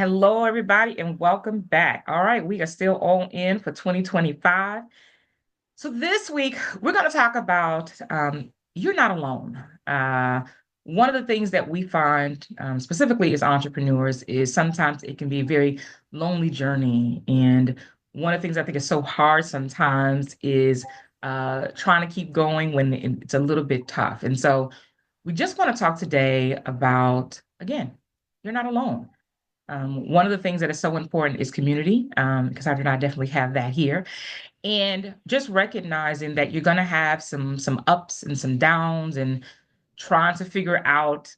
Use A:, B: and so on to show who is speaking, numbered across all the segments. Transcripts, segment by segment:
A: Hello, everybody, and welcome back. All right, we are still all in for 2025. So this week, we're going to talk about you're not alone. One of the things that we find, specifically as entrepreneurs, is sometimes it can be a very lonely journey. And one of the things I think is so hard sometimes is trying to keep going when it's a little bit tough. And so we just want to talk today about, again, you're not alone. One of the things that is so important is community, because I do not definitely have that here, and just recognizing that you're going to have some ups and some downs, and trying to figure out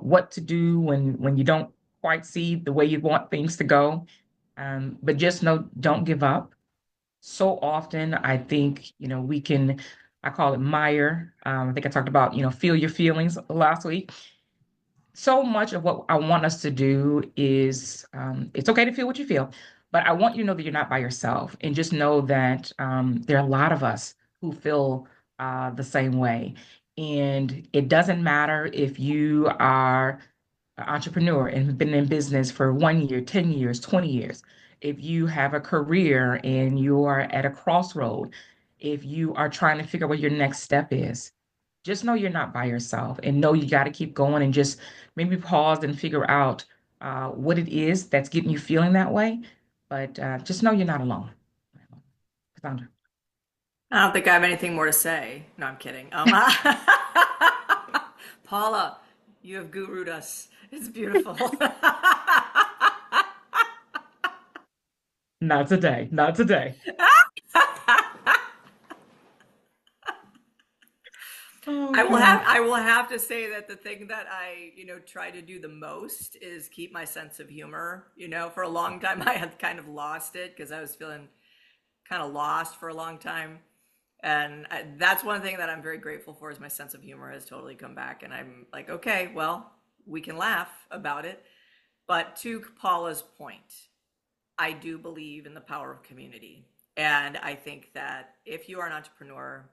A: what to do when you don't quite see the way you want things to go. But just know, don't give up. So often, I think we can. I call it mire. I think I talked about feel your feelings last week. So much of what I want us to do is it's okay to feel what you feel, but I want you to know that you're not by yourself. And just know that there are a lot of us who feel the same way. And it doesn't matter if you are an entrepreneur and have been in business for 1 year, 10 years, 20 years. If you have a career and you are at a crossroad, if you are trying to figure out what your next step is, just know you're not by yourself, and know you got to keep going, and just maybe pause and figure out what it is that's getting you feeling that way. But just know you're not alone. Cassandra.
B: I don't think I have anything more to say. No, I'm kidding. Paula, you have gurued us. It's beautiful.
A: Not today. Not today. Oh God.
B: I will have to say that the thing that I try to do the most is keep my sense of humor. For a long time I had kind of lost it because I was feeling kind of lost for a long time. That's one thing that I'm very grateful for is my sense of humor has totally come back. And I'm like, okay, well, we can laugh about it. But to Paula's point, I do believe in the power of community. And I think that if you are an entrepreneur,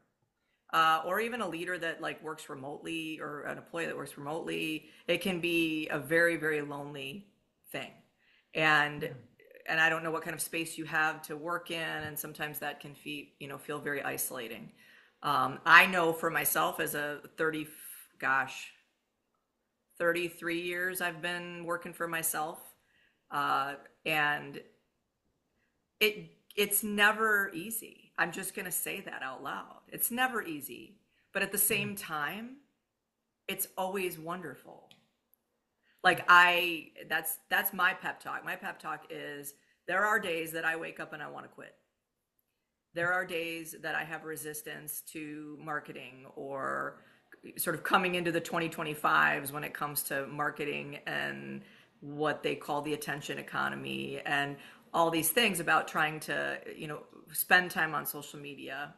B: or even a leader that like works remotely or an employee that works remotely, it can be a very, very lonely thing. And
A: Yeah.
B: and I don't know what kind of space you have to work in, and sometimes that can feel very isolating. I know for myself as a 33 years I've been working for myself, and it's never easy. I'm just going to say that out loud. It's never easy, but at the same time, it's always wonderful. Like that's my pep talk. My pep talk is there are days that I wake up and I want to quit. There are days that I have resistance to marketing or sort of coming into the 2025s when it comes to marketing and what they call the attention economy and all these things about trying to spend time on social media.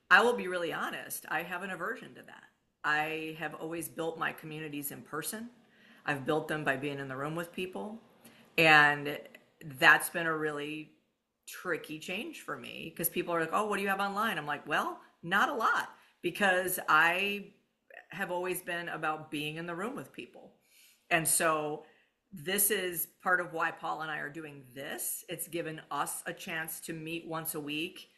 B: I will be really honest, I have an aversion to that. I have always built my communities in person. I've built them by being in the room with people. And that's been a really tricky change for me because people are like, oh, what do you have online? I'm like, well, not a lot because I have always been about being in the room with people. And so this is part of why Paul and I are doing this. It's given us a chance to meet once a week.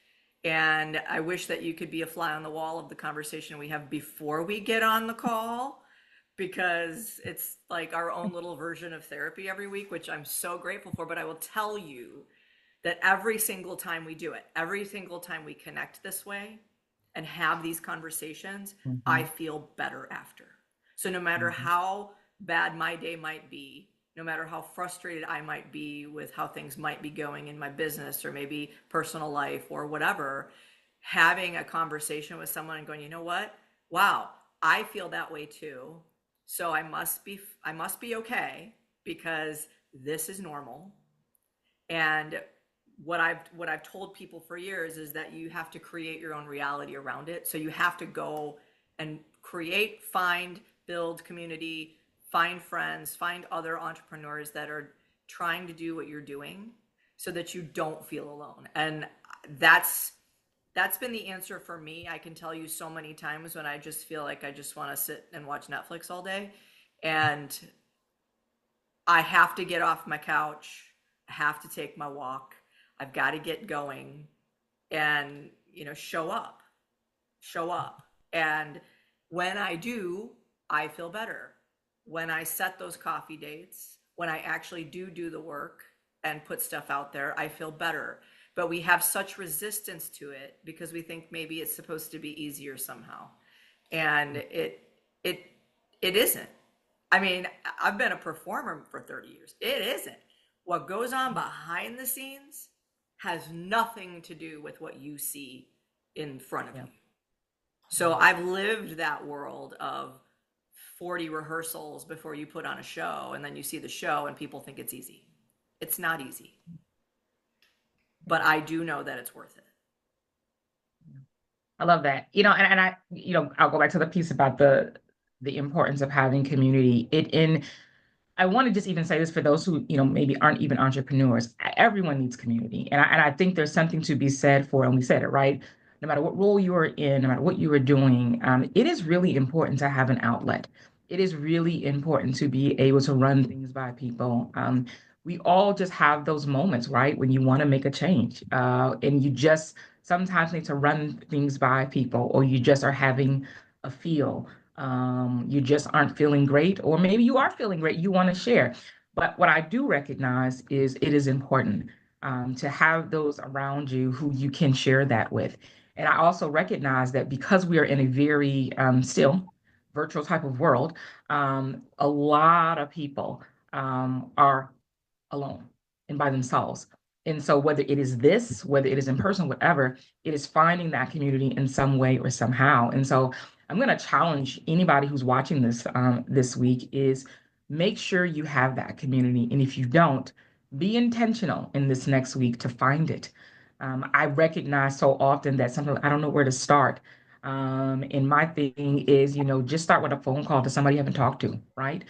B: And I wish that you could be a fly on the wall of the conversation we have before we get on the call because it's like our own little version of therapy every week, which I'm so grateful for. But I will tell you that every single time we do it, every single time we connect this way and have these conversations, I
A: Mhm.
B: feel better after. So no matter
A: Mhm.
B: how bad my day might be, no matter how frustrated I might be with how things might be going in my business or maybe personal life or whatever, having a conversation with someone and going, you know what? Wow, I feel that way too. So I must be okay because this is normal. And what I've told people for years is that you have to create your own reality around it. So you have to go and create, find, build community, find friends, find other entrepreneurs that are trying to do what you're doing so that you don't feel alone. And that's that's been the answer for me. I can tell you so many times when I just feel like I just want to sit and watch Netflix all day. And I have to get off my couch. I have to take my walk. I've got to get going and, show up, show up. And when I do, I feel better. When I set those coffee dates, when I actually do the work and put stuff out there, I feel better. But we have such resistance to it because we think maybe it's supposed to be easier somehow. And it it isn't. I mean, I've been a performer for 30 years. It isn't. What goes on behind the scenes has nothing to do with what you see in front of
A: Yeah.
B: you. So I've lived that world of 40 rehearsals before you put on a show, and then you see the show and people think it's easy. It's not easy, but I do know that it's worth it.
A: I love that. And I, I'll go back to the piece about the importance of having community. I want to just even say this for those who, maybe aren't even entrepreneurs. Everyone needs community. And I think there's something to be said for, and we said it, right? No matter what role you are in, no matter what you are doing, it is really important to have an outlet. It is really important to be able to run things by people. We all just have those moments, right? When you want to make a change. And you just sometimes need to run things by people, or you just are having a feel, you just aren't feeling great, or maybe you are feeling great, you want to share. But what I do recognize is it is important to have those around you who you can share that with. And I also recognize that because we are in a very still virtual type of world, a lot of people are alone and by themselves. And so, whether it is this, whether it is in person, whatever, it is finding that community in some way or somehow. And so, I'm going to challenge anybody who's watching this week is make sure you have that community. And if you don't, be intentional in this next week to find it. I recognize so often that sometimes I don't know where to start. And my thing is, just start with a phone call to somebody you haven't talked to, right?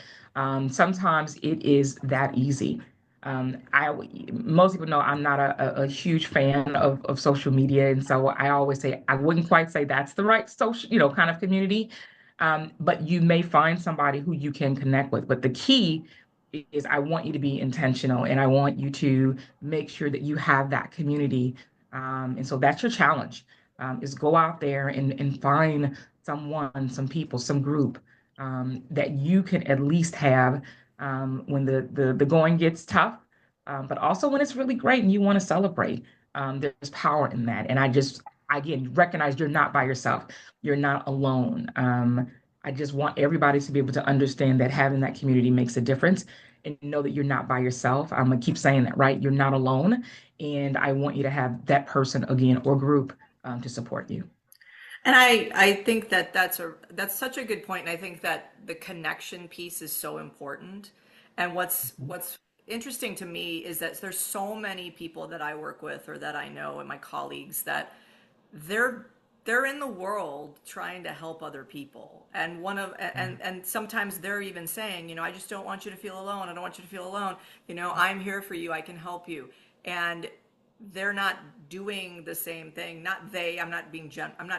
A: Sometimes it is that easy. I Most people know I'm not a huge fan of social media, and so I always say I wouldn't quite say that's the right social, kind of community. But you may find somebody who you can connect with. But the key is I want you to be intentional, and I want you to make sure that you have that community. And so that's your challenge, is go out there and find someone, some people, some group that you can at least have when the going gets tough, but also when it's really great and you want to celebrate. There's power in that. And I just, again, recognize you're not by yourself. You're not alone. I just want everybody to be able to understand that having that community makes a difference and know that you're not by yourself. I'm gonna keep saying that, right? You're not alone. And I want you to have that person again or group to support you.
B: And I think that that's such a good point. And I think that the connection piece is so important. And what's interesting to me is that there's so many people that I work with or that I know and my colleagues that they're they're in the world trying to help other people. And and sometimes they're even saying, I just don't want you to feel alone. I don't want you to feel alone. I'm here for you. I can help you. And they're not doing the same thing. Not they, I'm not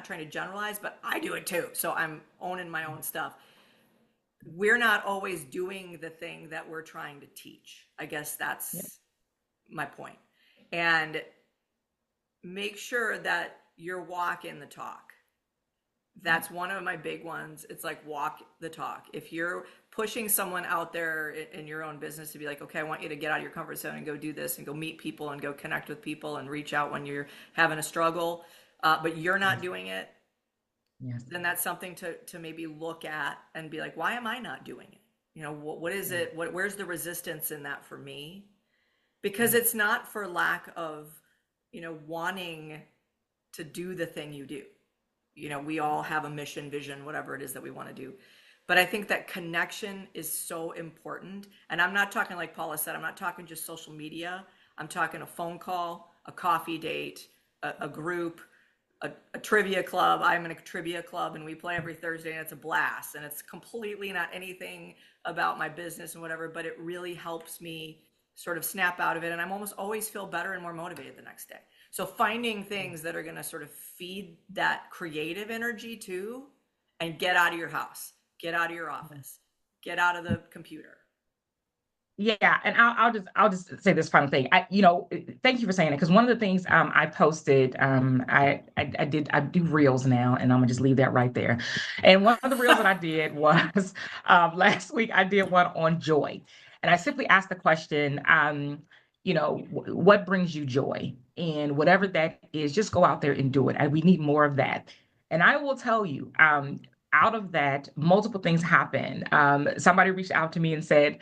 B: trying to generalize, but I do it too. So I'm owning my own stuff. We're not always doing the thing that we're trying to teach. I guess
A: Yeah.
B: that's my point. And make sure that you're walking the talk. That's one of my big ones. It's like walk the talk. If you're pushing someone out there in your own business to be like, okay, I want you to get out of your comfort zone and go do this and go meet people and go connect with people and reach out when you're having a struggle, but you're not
A: Yes.
B: doing it,
A: Yes.
B: then that's something to maybe look at and be like, why am I not doing it? What is
A: Yeah.
B: it? Where's the resistance in that for me? Because
A: Yeah.
B: it's not for lack of, wanting to do the thing you do. We all have a mission, vision, whatever it is that we want to do. But I think that connection is so important. And I'm not talking, like Paula said, I'm not talking just social media. I'm talking a phone call, a coffee date, a group, a trivia club. I'm in a trivia club and we play every Thursday and it's a blast. And it's completely not anything about my business and whatever, but it really helps me sort of snap out of it. And I'm almost always feel better and more motivated the next day. So finding things that are going to sort of feed that creative energy too, and get out of your house, get out of your
A: Yeah.
B: office, get out of the computer.
A: Yeah, and I'll just say this final thing. Thank you for saying it because one of the things I posted I do reels now, and I'm gonna just leave that right there. And one of the reels that I did was last week I did one on joy, and I simply asked the question, what brings you joy, and whatever that is, just go out there and do it. And we need more of that. And I will tell you, out of that, multiple things happened. Somebody reached out to me and said,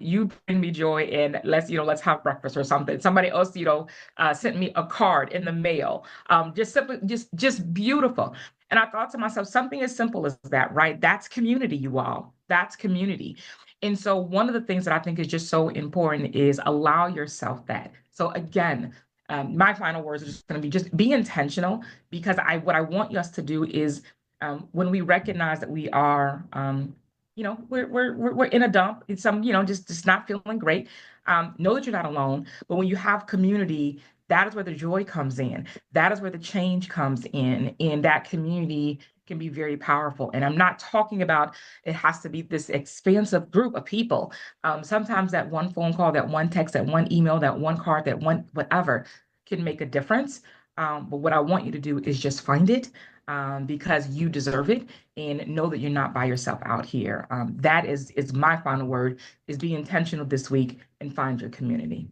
A: you bring me joy and let's have breakfast or something. Somebody else, sent me a card in the mail. Just simply, just beautiful. And I thought to myself, something as simple as that, right? That's community, you all. That's community. And so one of the things that I think is just so important is allow yourself that. So again, my final words are just going to be just be intentional because what I want us to do is when we recognize that we are we're in a dump. It's just not feeling great. Know that you're not alone. But when you have community, that is where the joy comes in. That is where the change comes in. And that community can be very powerful. And I'm not talking about it has to be this expansive group of people. Sometimes that one phone call, that one text, that one email, that one card, that one whatever can make a difference. But what I want you to do is just find it because you deserve it and know that you're not by yourself out here. That is my final word is be intentional this week and find your community.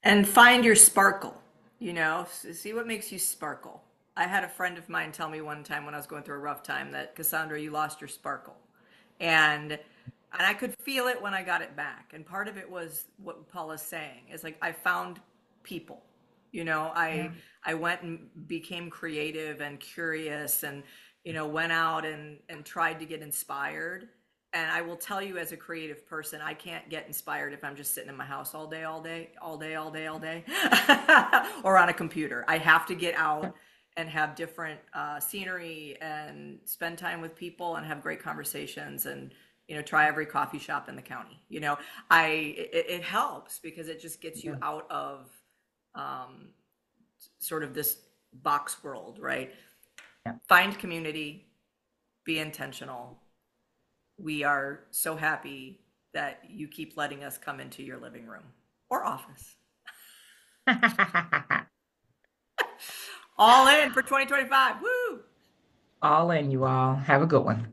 B: And find your sparkle, see what makes you sparkle. I had a friend of mine tell me one time when I was going through a rough time that, Cassandra, you lost your sparkle. And I could feel it when I got it back. And part of it was what Paula's saying. Is like I found people. You know,
A: Yeah.
B: I I went and became creative and curious and went out and tried to get inspired. And I will tell you, as a creative person, I can't get inspired if I'm just sitting in my house all day, all day, all day, all day, all day, or on a computer. I have to get out and have different scenery and spend time with people and have great conversations and try every coffee shop in the county. It helps because it just gets you
A: Yeah.
B: out of um, sort of this box world, right?
A: Yeah.
B: Find community, be intentional. We are so happy that you keep letting us come into your living room or office. All in for 2025. Woo!
A: All in, you all. Have a good one.